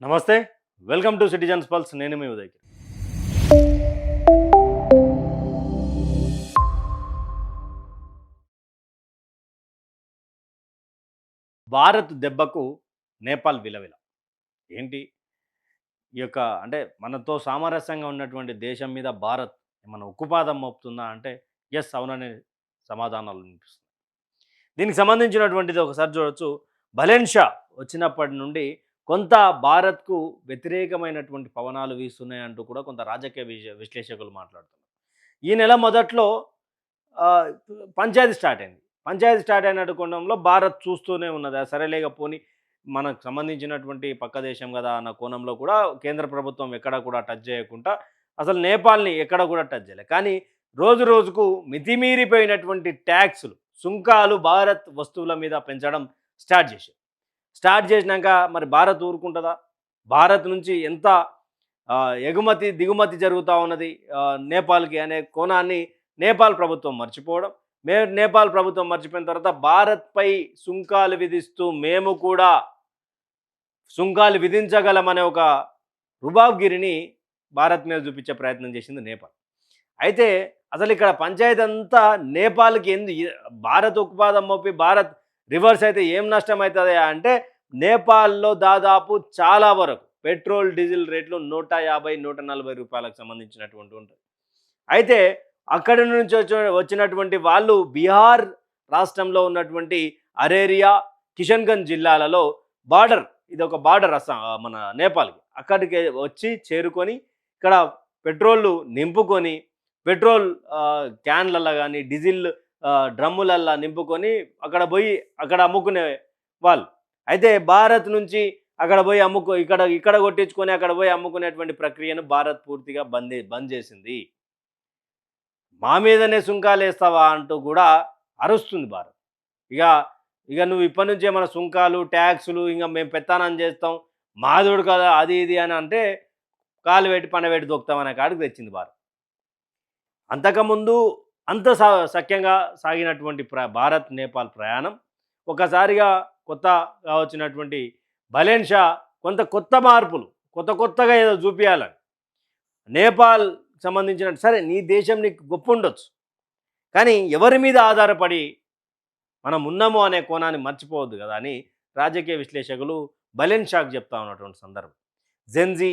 నమస్తే. Welcome to citizens pulse. నేను మీ ఉదయ్. భారత్ దెబ్బకు నేపాల్ విలవిల. ఏంటి ఈ యొక్క అంటే మనతో సామరస్యంగా ఉన్నటువంటి దేశం మీద భారత్ ఏమన్నా ఉక్కుపాదం మోపుతుందా అంటే యెస్, అవుననే సమాధానాలు వినిపిస్తున్నాయి. దీనికి సంబంధించినటువంటిది ఒకసారి చూడొచ్చు. బలెన్ షా వచ్చినప్పటి నుండి కొంత భారత్‌కు వ్యతిరేకమైనటువంటి పవనాలు వీస్తున్నాయంటూ కూడా కొంత రాజకీయ విశ్లేషకులు మాట్లాడుతున్నారు. ఈ నెల మొదట్లో ఆహ్, పంచాయతీ స్టార్ట్ అయింది. పంచాయతీ స్టార్ట్ అయినటు కోణంలో భారత్ చూస్తూనే ఉన్నది. సరేలేగా పోనీ మనకు సంబంధించినటువంటి పక్క దేశం కదా అన్న కోణంలో కూడా కేంద్ర ప్రభుత్వం ఎక్కడ కూడా టచ్ చేయకుండా అసలు నేపాల్‌ని ఎక్కడ కూడా టచ్ చేయలే. కానీ రోజు రోజుకు మితిమీరిపోయినటువంటి ట్యాక్స్‌లు, సుంకాలు భారత్ వస్తువుల మీద పెంచడం స్టార్ట్ చేశారు. స్టార్ట్ చేసినాక మరి భారత్ ఊరుకుంటుందా? భారత్ నుంచి ఎంత ఎగుమతి, దిగుమతి జరుగుతూ ఉన్నది నేపాల్‌కి అనే కోణాన్ని నేపాల్ ప్రభుత్వం మర్చిపోవడం. నేపాల్ ప్రభుత్వం మర్చిపోయిన తర్వాత భారత్‌పై సుంకాలు విధిస్తూ మేము కూడా సుంకాలు విధించగలమనే ఒక రుబాబ్‌గిరిని భారత్ మీద చూపించే ప్రయత్నం చేసింది నేపాల్. అయితే అసలు ఇక్కడ పంచాయతీ అంతా నేపాల్‌కి భారత్ ఉక్కుపాదం మోపి భారత్ రివర్స్ అయితే ఏం నష్టం అవుతుంది అంటే నేపాల్‌లో దాదాపు చాలా వరకు పెట్రోల్, డీజిల్ రేట్లు 150, 140 రూపాయలకు సంబంధించినటువంటి ఉంటుంది. అయితే అక్కడి నుంచి వచ్చినటువంటి వాళ్ళు బీహార్ రాష్ట్రంలో ఉన్నటువంటి అరేరియా, కిషన్గంజ్ జిల్లాలలో బార్డర్, ఇది ఒక బార్డర్ మన నేపాల్కి. అక్కడికి వచ్చి చేరుకొని ఇక్కడ పెట్రోల్ నింపుకొని పెట్రోల్ క్యాన్లల్లో కానీ డీజిల్ డ్రమ్ములల్లో నింపుకొని అక్కడ పోయి అక్కడ అమ్ముకునే వాళ్ళు. అయితే భారత్ నుంచి అక్కడ పోయి ఇక్కడ కొట్టించుకొని అక్కడ పోయి అమ్ముకునేటువంటి ప్రక్రియను భారత్ పూర్తిగా బంద్ చేసింది. మా మీదనే సుంకాలు వేస్తావా అంటూ కూడా అరుస్తుంది భారత్. ఇక ఇక నువ్వు ఇప్పటి నుంచే మన సుంకాలు, ట్యాక్సులు ఇంకా మేము పెత్తానం చేస్తాం, మాధుడు కదా అది ఇది అని అంటే కాలు పెట్టి పండబెట్టి దొక్కుతామనే కాడికి తెచ్చింది భారత్. అంతకుముందు అంత సఖ్యంగా సాగినటువంటి భారత్ నేపాల్ ప్రయాణం ఒకసారిగా కొత్తగా వచ్చినటువంటి బలెన్ షా కొత్త మార్పులు కొత్తగా ఏదో చూపించాలని నేపాల్ సంబంధించిన సరే నీ దేశం నీకు గొప్ప ఉండొచ్చు, కానీ ఎవరి మీద ఆధారపడి మనం ఉన్నాము అనే కోణాన్ని మర్చిపోవద్దు కదా అని రాజకీయ విశ్లేషకులు బలెన్ షాకు చెప్తా ఉన్నటువంటి సందర్భం. జెన్జీ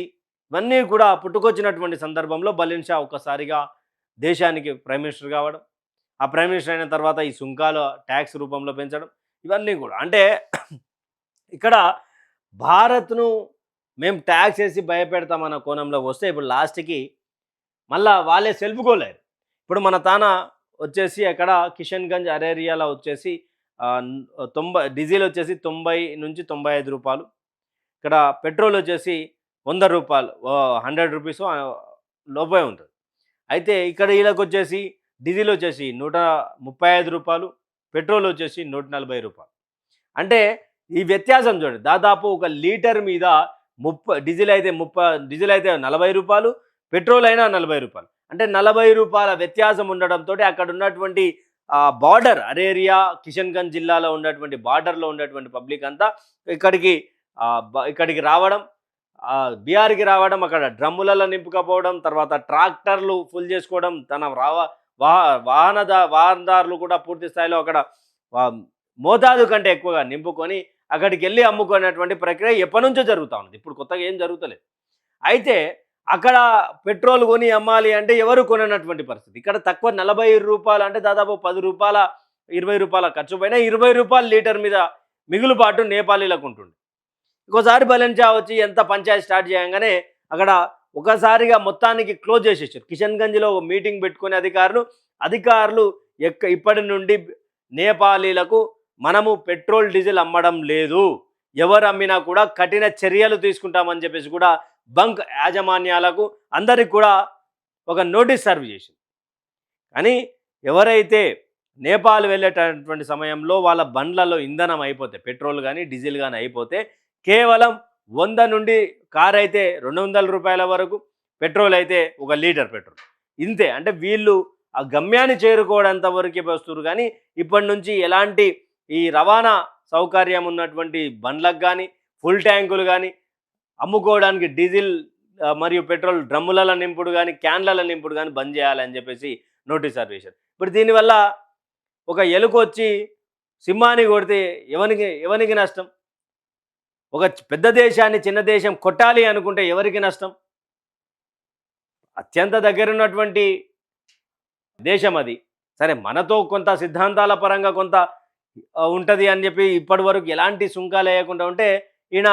ఇవన్నీ కూడా పుట్టుకొచ్చినటువంటి సందర్భంలో బలెన్ షా ఒక్కసారిగా దేశానికి ప్రైమ్ మినిస్టర్ కావడం, ఆ ప్రైమ్ మినిస్టర్ అయిన తర్వాత ఈ సుంకాలు ట్యాక్స్ రూపంలో పెంచడం, ఇవన్నీ కూడా అంటే ఇక్కడ భారత్ను మేము ట్యాక్స్ వేసి భయపెడతామన్న కోణంలో వస్తే ఇప్పుడు లాస్ట్కి మళ్ళా వాళ్ళే సెల్ఫ్ గోలేరు. ఇప్పుడు మన తాన వచ్చేసి అక్కడ కిషన్గంజ్ అరేరియాలో వచ్చేసి డీజిల్ వచ్చేసి 90 నుంచి 95 రూపాయలు, ఇక్కడ పెట్రోల్ వచ్చేసి 100 రూపాయలు, 100 రూపీస్ లోపే ఉంటుంది. అయితే ఇక్కడ వీళ్ళకి వచ్చేసి డీజిల్ వచ్చేసి 135 రూపాయలు, పెట్రోల్ వచ్చేసి 140 రూపాయలు. అంటే ఈ వ్యత్యాసం చూడండి, దాదాపు ఒక లీటర్ మీద డీజిల్ అయితే 40 రూపాయలు, పెట్రోల్ అయినా 40 రూపాయలు. అంటే 40 రూపాయల వ్యత్యాసం ఉండడంతో అక్కడ ఉన్నటువంటి బార్డర్ అరేరియా, కిషన్గంజ్ జిల్లాలో ఉన్నటువంటి బార్డర్లో ఉన్నటువంటి పబ్లిక్ అంతా ఇక్కడికి రావడం, బీహార్కి రావడం, అక్కడ డ్రమ్ములలో నింపుకపోవడం, తర్వాత ట్రాక్టర్లు ఫుల్ చేసుకోవడం, తన వాహనదారులు కూడా పూర్తి స్థాయిలో అక్కడ మోతాదు కంటే ఎక్కువగా నింపుకొని అక్కడికి వెళ్ళి అమ్ముకునేటువంటి ప్రక్రియ ఎప్పటి నుంచో జరుగుతూ ఉంది. ఇప్పుడు కొత్తగా ఏం జరుగుతలేదు. అయితే అక్కడ పెట్రోల్ కొని అమ్మాలి అంటే ఎవరు కొననటువంటి పరిస్థితి. ఇక్కడ తక్కువ 40 రూపాయలు అంటే దాదాపు 10 రూపాయల 20 రూపాయల ఖర్చు పైన 20 రూపాయలు లీటర్ మీద మిగులుబాటు నేపాలీలకు ఉంటుంది. ఇంకోసారి బలెన్ షా వచ్చి ఎంత పంచాయతీ స్టార్ట్ చేయగానే అక్కడ ఒకసారిగా మొత్తానికి క్లోజ్ చేసేసారు. కిషన్గంజ్లో మీటింగ్ పెట్టుకునే అధికారులు ఇప్పటి నుండి నేపాలీలకు మనము పెట్రోల్, డీజిల్ అమ్మడం లేదు, ఎవరు అమ్మినా కూడా కఠిన చర్యలు తీసుకుంటామని చెప్పేసి కూడా బంక్ యాజమాన్యాలకు అందరికి కూడా ఒక నోటీస్ సర్వ్ చేసింది. కానీ ఎవరైతే నేపాల్ వెళ్ళేటటువంటి సమయంలో వాళ్ళ బండ్లలో ఇంధనం అయిపోతే, పెట్రోల్ కానీ డీజిల్ కానీ అయిపోతే కేవలం 100 నుండి కార్ అయితే 200 రూపాయల వరకు, పెట్రోల్ అయితే 1 లీటర్ పెట్రోల్ ఇంతే. అంటే వీళ్ళు ఆ గమ్యాన్ని చేరుకోవడంత వరకే వస్తున్నారు. కానీ ఇప్పటి నుంచి ఎలాంటి ఈ రవాణా సౌకర్యం ఉన్నటువంటి బండ్లకు కానీ, ఫుల్ ట్యాంకులు కానీ అమ్ముకోవడానికి డీజిల్ మరియు పెట్రోల్ డ్రమ్ములలో నింపుడు కానీ క్యాన్లలో నింపుడు కానీ బంద్ చేయాలని చెప్పేసి నోటీస్ సర్వేషన్. ఇప్పుడు దీనివల్ల ఒక ఎలుక వచ్చి సింహాన్ని కొడితే ఎవరికి నష్టం? ఒక పెద్ద దేశాన్ని చిన్న దేశం కొట్టాలి అనుకుంటే ఎవరికి నష్టం? అత్యంత దగ్గరున్నటువంటి దేశం అది. సరే మనతో కొంత సిద్ధాంతాల పరంగా కొంత ఉంటుంది అని చెప్పి ఇప్పటి వరకు ఎలాంటి సుంకాలు వేయకుండా ఉంటే ఈయన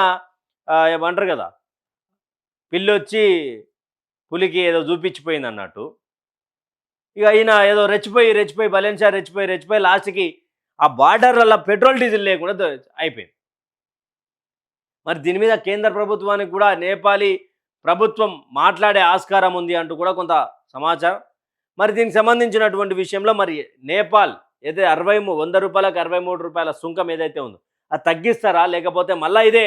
ఏమంటారు కదా, పిల్లొచ్చి పులికి ఏదో చూపించిపోయింది అన్నట్టు. ఇక ఈయన ఏదో రెచ్చిపోయి బలెన్షా రెచ్చిపోయి లాస్ట్కి ఆ బార్డర్లలో పెట్రోల్ డీజిల్ లేకుండా అయిపోయింది. మరి దీని మీద కేంద్ర ప్రభుత్వానికి కూడా నేపాలీ ప్రభుత్వం మాట్లాడే ఆస్కారం ఉంది అంటూ కూడా కొంత సమాచారం. మరి దీనికి సంబంధించినటువంటి విషయంలో మరి నేపాల్ ఏదైతే 100 రూపాయలకు 63 రూపాయల సుంకం ఏదైతే ఉందో అది తగ్గిస్తారా, లేకపోతే మళ్ళీ ఇదే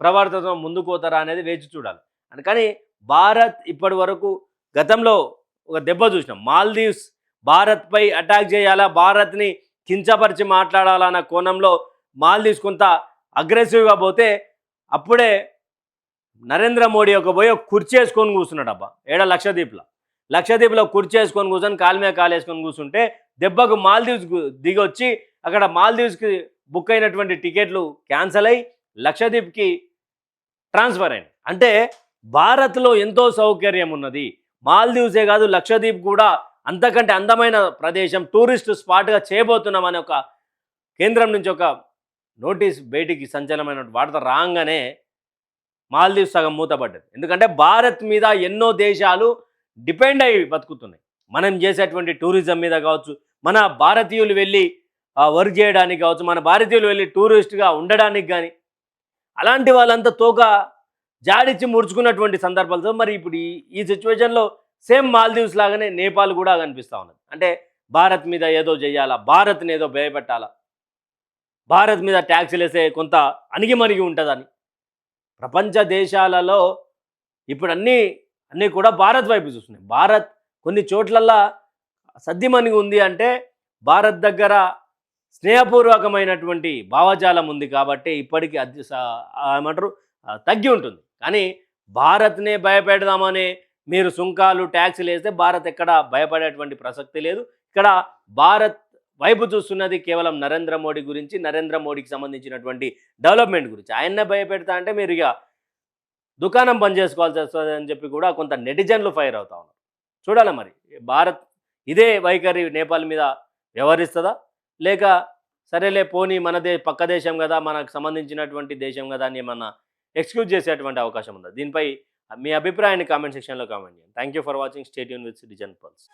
ప్రవర్తన ముందుకు పోతారా అనేది వేచి చూడాలి. అందుకని భారత్ ఇప్పటి వరకు గతంలో ఒక దెబ్బ చూసినాం. మాల్దీవ్స్ భారత్పై అటాక్ చేయాలా, భారత్ని కించపరిచి మాట్లాడాలన్న కోణంలో మాల్దీవ్స్ కొంత అగ్రెసివ్గా పోతే అప్పుడే నరేంద్ర మోడీ పోయి ఒక కుర్చీ వేసుకొని కూర్చున్నాడు. అబ్బా లక్షద్వీప్లో కుర్చీ వేసుకొని కూర్చొని కాలు మీద కాలు వేసుకొని కూర్చుంటే దెబ్బకు మాల్దీవ్స్ దిగొచ్చి అక్కడ మాల్దీవ్స్కి బుక్ అయినటువంటి టికెట్లు క్యాన్సల్ అయ్యి లక్షద్వీప్కి ట్రాన్స్ఫర్ అయింది. అంటే భారత్లో ఎంతో సౌకర్యం ఉన్నది. మాల్దీవ్సే కాదు, లక్షద్వీప్ కూడా అంతకంటే అందమైన ప్రదేశం, టూరిస్ట్ స్పాట్గా చేయబోతున్నామని ఒక కేంద్రం నుంచి ఒక నోటీస్ బయటికి సంచలనమైన వార్త రాగానే మాల్దీవ్స్ సగం మూతపడ్డది. ఎందుకంటే భారత్ మీద ఎన్నో దేశాలు డిపెండ్ అయ్యి బతుకుతున్నాయి. మనం చేసేటువంటి టూరిజం మీద కావచ్చు, మన భారతీయులు వెళ్ళి వర్క్ చేయడానికి కావచ్చు, మన భారతీయులు వెళ్ళి టూరిస్ట్గా ఉండడానికి కానీ, అలాంటి వాళ్ళంతా తోక జాడిచ్చి ముడుచుకున్నటువంటి సందర్భాలతో మరి ఇప్పుడు ఈ సిచ్యువేషన్లో సేమ్ మాల్దీవ్స్ లాగానే నేపాల్ కూడా కనిపిస్తూ ఉన్నది. అంటే భారత్ మీద ఏదో చేయాలా, భారత్ని ఏదో భయపెట్టాలా, భారత్ మీద ట్యాక్సీలు వేసే కొంత అణిగిమణిగి ఉంటుందని. ప్రపంచ దేశాలలో ఇప్పుడు అన్నీ కూడా భారత్ వైపు చూస్తున్నాయి. భారత్ కొన్ని చోట్లల్లా సద్దిమణిగి ఉంది అంటే భారత్ దగ్గర స్నేహపూర్వకమైనటువంటి భావజాలం ఉంది కాబట్టి ఇప్పటికీ ఏమంటారు తగ్గి ఉంటుంది. కానీ భారత్నే భయపెడదామని మీరు సుంకాలు ట్యాక్సీలు వేస్తే భారత్ ఎక్కడ భయపడేటువంటి ప్రసక్తి లేదు. ఇక్కడ భారత్ వైపు చూస్తున్నది కేవలం నరేంద్ర మోడీ గురించి, నరేంద్ర మోడీకి సంబంధించినటువంటి డెవలప్మెంట్ గురించి. ఆయన్నే భయపెడతా అంటే మీరు ఇక దుకాణం బంద్ చేసుకోవాల్సి వస్తుంది అని చెప్పి కూడా కొంత నెటిజన్లు ఫైర్ అవుతా ఉన్నారు. చూడాలి మరి భారత్ ఇదే వైఖరి నేపాల్ మీద వ్యవహరిస్తుందా, లేక సరేలే పోనీ పక్క దేశం కదా, మనకు సంబంధించినటువంటి దేశం కదా అని ఏమన్నా ఎక్స్క్యూజ్ చేసేటువంటి అవకాశం ఉందా? దీనిపై మీ అభిప్రాయాన్ని కామెంట్ సెక్షన్లో కామెంట్ చేయండి. Thank you for watching. Stay tune with citizen pulse.